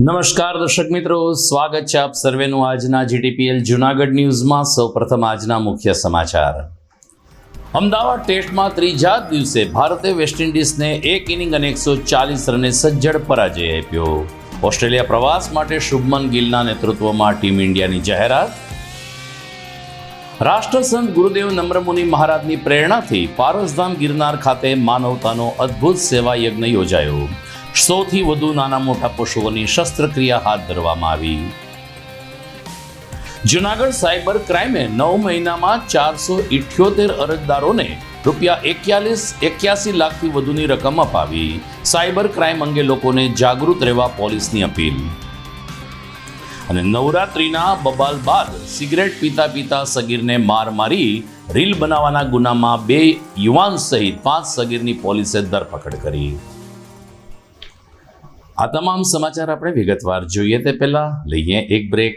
નમસ્કાર દર્શક મિત્રો, સ્વાગત છે આપ સર્વેનું આજના જીટીપીએલ જૂનાગઢ ન્યૂઝમાં. સૌપ્રથમ આજના મુખ્ય સમાચાર. અમદાવાદ ટેસ્ટમાં ત્રીજા દિવસે ભારતે વેસ્ટ ઇન્ડિઝને 1 ઇનિંગ અને 140 રને સજ્જડ પરાજય આપ્યો. ઓસ્ટ્રેલિયા પ્રવાસ માટે શુભમન ગિલના નેતૃત્વમાં ટીમ ઇન્ડિયાની જાહેરાત. રાષ્ટ્રસંત ગુરુદેવ નમ્રમુનિ મહારાજની પ્રેરણાથી પારસધામ ગિરનાર ખાતે માનવતાનો અદ્ભુત સેવા યજ્ઞ યોજાયો. 100થી વધુ નાના મોટા પશુઓની શસ્ત્રક્રિયા હાથ ધરવામાં આવી. જૂનાગઢ સાયબર ક્રાઇમે 9 મહિનામાં 478 અરજદારોને ₹81 લાખથી વધુની રકમ અપાવી. સાયબર ક્રાઇમ અંગે લોકોને જાગૃત રહેવા પોલીસની અપીલ. અને નવરાત્રિના બબાલ બાદ સિગરેટ પીતા સગીરને માર મારી રીલ બનાવવાના ગુનામાં 2 યુવાન સહિત 5 સગીરની પોલીસે ધરપકડ કરી. આ તમામ સમાચાર આપણે વિગતવાર જોઈએ તે પહેલા લઈએ એક બ્રેક.